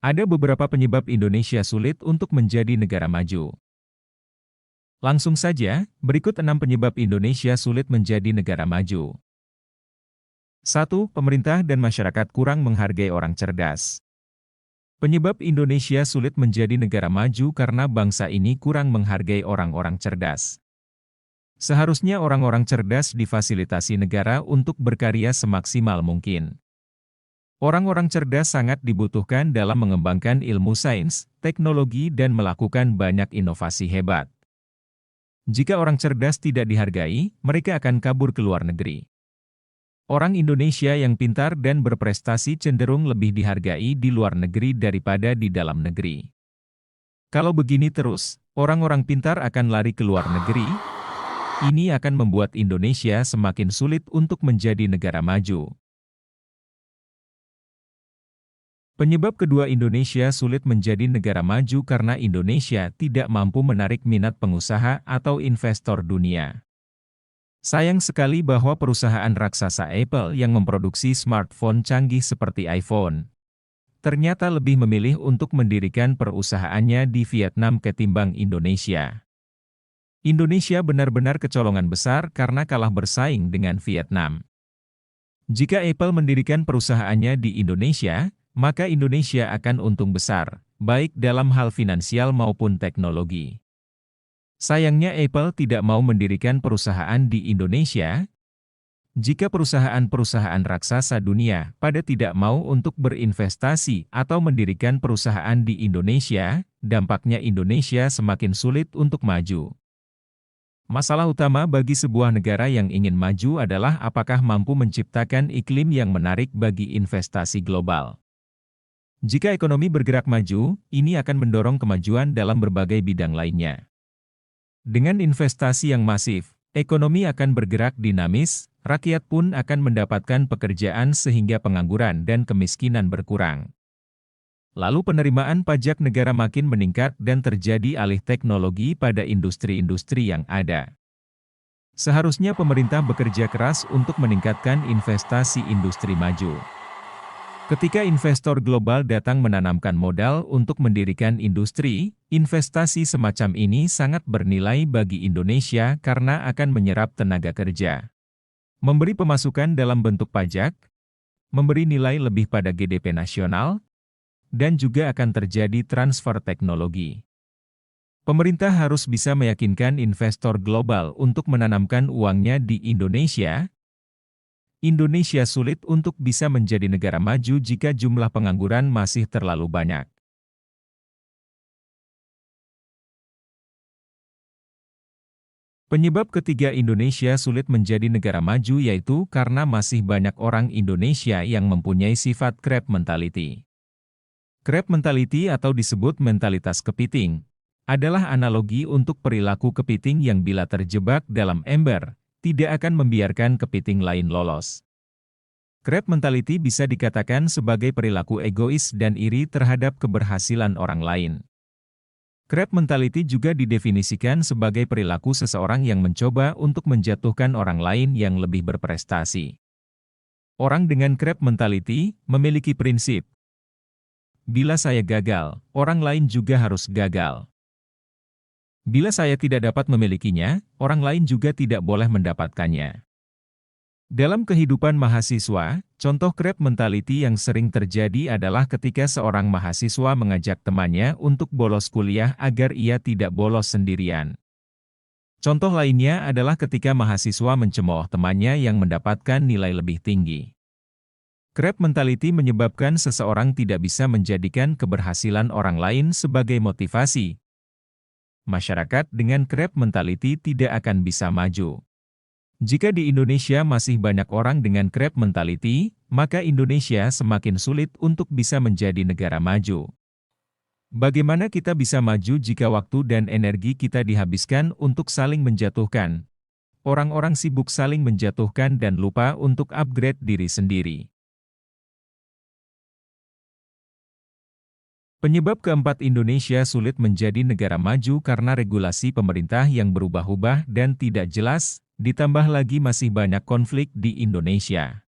Ada beberapa penyebab Indonesia sulit untuk menjadi negara maju. Langsung saja, berikut 6 penyebab Indonesia sulit menjadi negara maju. 1. Pemerintah dan masyarakat kurang menghargai orang cerdas. Penyebab Indonesia sulit menjadi negara maju karena bangsa ini kurang menghargai orang-orang cerdas. Seharusnya orang-orang cerdas difasilitasi negara untuk berkarya semaksimal mungkin. Orang-orang cerdas sangat dibutuhkan dalam mengembangkan ilmu sains, teknologi dan melakukan banyak inovasi hebat. Jika orang cerdas tidak dihargai, mereka akan kabur ke luar negeri. Orang Indonesia yang pintar dan berprestasi cenderung lebih dihargai di luar negeri daripada di dalam negeri. Kalau begini terus, orang-orang pintar akan lari ke luar negeri. Ini akan membuat Indonesia semakin sulit untuk menjadi negara maju. Penyebab kedua Indonesia sulit menjadi negara maju karena Indonesia tidak mampu menarik minat pengusaha atau investor dunia. Sayang sekali bahwa perusahaan raksasa Apple yang memproduksi smartphone canggih seperti iPhone, ternyata lebih memilih untuk mendirikan perusahaannya di Vietnam ketimbang Indonesia. Indonesia benar-benar kecolongan besar karena kalah bersaing dengan Vietnam. Jika Apple mendirikan perusahaannya di Indonesia, maka Indonesia akan untung besar, baik dalam hal finansial maupun teknologi. Sayangnya Apple tidak mau mendirikan perusahaan di Indonesia. Jika perusahaan-perusahaan raksasa dunia pada tidak mau untuk berinvestasi atau mendirikan perusahaan di Indonesia, dampaknya Indonesia semakin sulit untuk maju. Masalah utama bagi sebuah negara yang ingin maju adalah apakah mampu menciptakan iklim yang menarik bagi investasi global. Jika ekonomi bergerak maju, ini akan mendorong kemajuan dalam berbagai bidang lainnya. Dengan investasi yang masif, ekonomi akan bergerak dinamis, rakyat pun akan mendapatkan pekerjaan sehingga pengangguran dan kemiskinan berkurang. Lalu penerimaan pajak negara makin meningkat dan terjadi alih teknologi pada industri-industri yang ada. Seharusnya pemerintah bekerja keras untuk meningkatkan investasi industri maju. Ketika investor global datang menanamkan modal untuk mendirikan industri, investasi semacam ini sangat bernilai bagi Indonesia karena akan menyerap tenaga kerja, memberi pemasukan dalam bentuk pajak, memberi nilai lebih pada GDP nasional, dan juga akan terjadi transfer teknologi. Pemerintah harus bisa meyakinkan investor global untuk menanamkan uangnya di Indonesia. Indonesia sulit untuk bisa menjadi negara maju jika jumlah pengangguran masih terlalu banyak. Penyebab ketiga Indonesia sulit menjadi negara maju yaitu karena masih banyak orang Indonesia yang mempunyai sifat crab mentality. Crab mentality atau disebut mentalitas kepiting, adalah analogi untuk perilaku kepiting yang bila terjebak dalam ember, tidak akan membiarkan kepiting lain lolos. Crab mentality bisa dikatakan sebagai perilaku egois dan iri terhadap keberhasilan orang lain. Crab mentality juga didefinisikan sebagai perilaku seseorang yang mencoba untuk menjatuhkan orang lain yang lebih berprestasi. Orang dengan crab mentality memiliki prinsip, bila saya gagal, orang lain juga harus gagal. Bila saya tidak dapat memilikinya, orang lain juga tidak boleh mendapatkannya. Dalam kehidupan mahasiswa, contoh crab mentality yang sering terjadi adalah ketika seorang mahasiswa mengajak temannya untuk bolos kuliah agar ia tidak bolos sendirian. Contoh lainnya adalah ketika mahasiswa mencemooh temannya yang mendapatkan nilai lebih tinggi. Crab mentality menyebabkan seseorang tidak bisa menjadikan keberhasilan orang lain sebagai motivasi. Masyarakat dengan crab mentality tidak akan bisa maju. Jika di Indonesia masih banyak orang dengan crab mentality, maka Indonesia semakin sulit untuk bisa menjadi negara maju. Bagaimana kita bisa maju jika waktu dan energi kita dihabiskan untuk saling menjatuhkan? Orang-orang sibuk saling menjatuhkan dan lupa untuk upgrade diri sendiri. Penyebab keempat Indonesia sulit menjadi negara maju karena regulasi pemerintah yang berubah-ubah dan tidak jelas, ditambah lagi masih banyak konflik di Indonesia.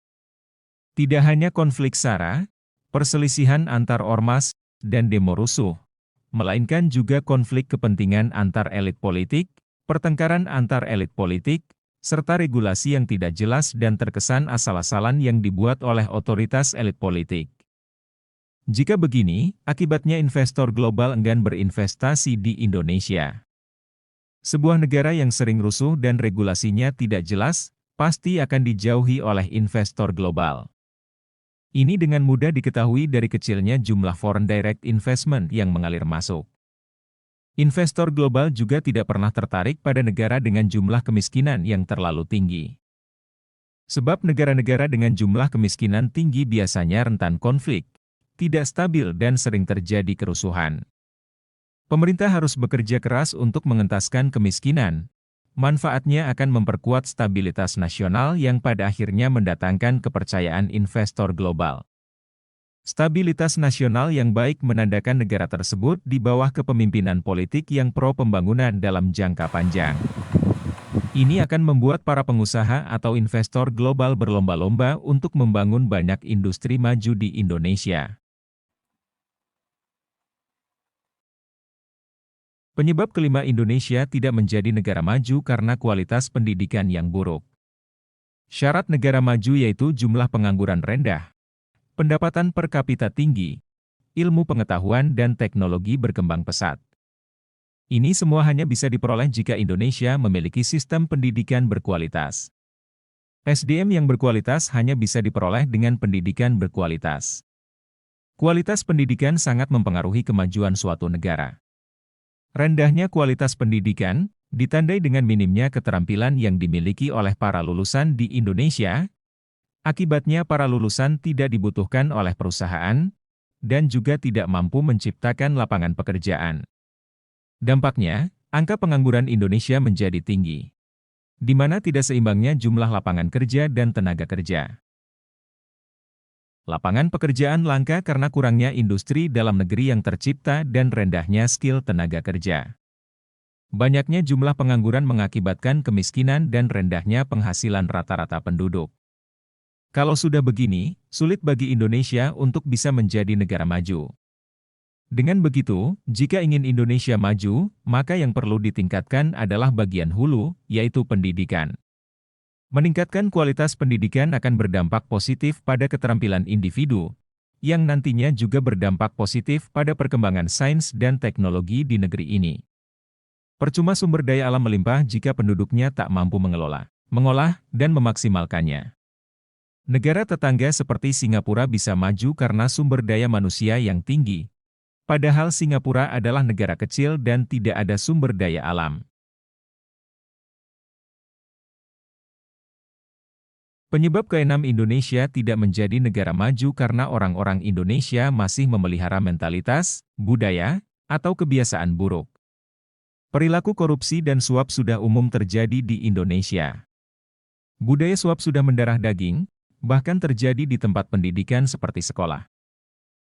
Tidak hanya konflik SARA, perselisihan antar ormas, dan demo rusuh, melainkan juga konflik kepentingan antar elit politik, pertengkaran antar elit politik, serta regulasi yang tidak jelas dan terkesan asal-asalan yang dibuat oleh otoritas elit politik. Jika begini, akibatnya investor global enggan berinvestasi di Indonesia. Sebuah negara yang sering rusuh dan regulasinya tidak jelas, pasti akan dijauhi oleh investor global. Ini dengan mudah diketahui dari kecilnya jumlah foreign direct investment yang mengalir masuk. Investor global juga tidak pernah tertarik pada negara dengan jumlah kemiskinan yang terlalu tinggi. Sebab negara-negara dengan jumlah kemiskinan tinggi biasanya rentan konflik, tidak stabil dan sering terjadi kerusuhan. Pemerintah harus bekerja keras untuk mengentaskan kemiskinan. Manfaatnya akan memperkuat stabilitas nasional yang pada akhirnya mendatangkan kepercayaan investor global. Stabilitas nasional yang baik menandakan negara tersebut di bawah kepemimpinan politik yang pro pembangunan dalam jangka panjang. Ini akan membuat para pengusaha atau investor global berlomba-lomba untuk membangun banyak industri maju di Indonesia. Penyebab kelima Indonesia tidak menjadi negara maju karena kualitas pendidikan yang buruk. Syarat negara maju yaitu jumlah pengangguran rendah, pendapatan per kapita tinggi, ilmu pengetahuan dan teknologi berkembang pesat. Ini semua hanya bisa diperoleh jika Indonesia memiliki sistem pendidikan berkualitas. SDM yang berkualitas hanya bisa diperoleh dengan pendidikan berkualitas. Kualitas pendidikan sangat mempengaruhi kemajuan suatu negara. Rendahnya kualitas pendidikan, ditandai dengan minimnya keterampilan yang dimiliki oleh para lulusan di Indonesia. Akibatnya para lulusan tidak dibutuhkan oleh perusahaan, dan juga tidak mampu menciptakan lapangan pekerjaan. Dampaknya, angka pengangguran Indonesia menjadi tinggi, di mana tidak seimbangnya jumlah lapangan kerja dan tenaga kerja. Lapangan pekerjaan langka karena kurangnya industri dalam negeri yang tercipta dan rendahnya skill tenaga kerja. Banyaknya jumlah pengangguran mengakibatkan kemiskinan dan rendahnya penghasilan rata-rata penduduk. Kalau sudah begini, sulit bagi Indonesia untuk bisa menjadi negara maju. Dengan begitu, jika ingin Indonesia maju, maka yang perlu ditingkatkan adalah bagian hulu, yaitu pendidikan. Meningkatkan kualitas pendidikan akan berdampak positif pada keterampilan individu, yang nantinya juga berdampak positif pada perkembangan sains dan teknologi di negeri ini. Percuma sumber daya alam melimpah jika penduduknya tak mampu mengelola, mengolah, dan memaksimalkannya. Negara tetangga seperti Singapura bisa maju karena sumber daya manusia yang tinggi, padahal Singapura adalah negara kecil dan tidak ada sumber daya alam. Penyebab keenam Indonesia tidak menjadi negara maju karena orang-orang Indonesia masih memelihara mentalitas, budaya, atau kebiasaan buruk. Perilaku korupsi dan suap sudah umum terjadi di Indonesia. Budaya suap sudah mendarah daging, bahkan terjadi di tempat pendidikan seperti sekolah.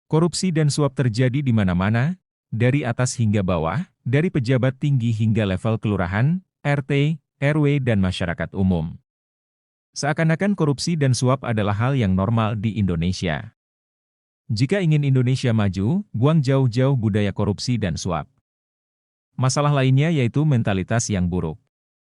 Korupsi dan suap terjadi di mana-mana, dari atas hingga bawah, dari pejabat tinggi hingga level kelurahan, RT, RW dan masyarakat umum. Seakan-akan korupsi dan suap adalah hal yang normal di Indonesia. Jika ingin Indonesia maju, buang jauh-jauh budaya korupsi dan suap. Masalah lainnya yaitu mentalitas yang buruk.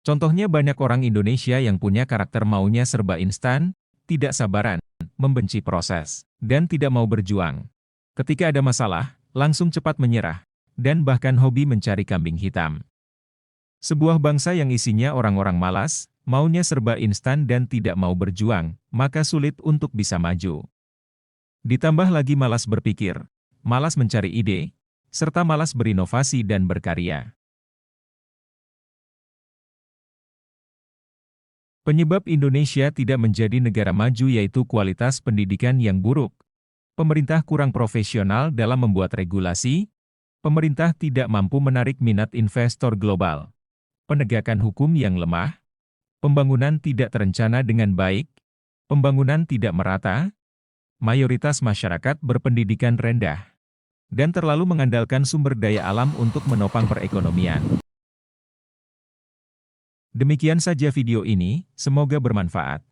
Contohnya banyak orang Indonesia yang punya karakter maunya serba instan, tidak sabaran, membenci proses, dan tidak mau berjuang. Ketika ada masalah, langsung cepat menyerah, dan bahkan hobi mencari kambing hitam. Sebuah bangsa yang isinya orang-orang malas, maunya serba instan dan tidak mau berjuang, maka sulit untuk bisa maju. Ditambah lagi malas berpikir, malas mencari ide, serta malas berinovasi dan berkarya. Penyebab Indonesia tidak menjadi negara maju yaitu kualitas pendidikan yang buruk. Pemerintah kurang profesional dalam membuat regulasi, pemerintah tidak mampu menarik minat investor global, penegakan hukum yang lemah, pembangunan tidak terencana dengan baik, pembangunan tidak merata, mayoritas masyarakat berpendidikan rendah, dan terlalu mengandalkan sumber daya alam untuk menopang perekonomian. Demikian saja video ini, semoga bermanfaat.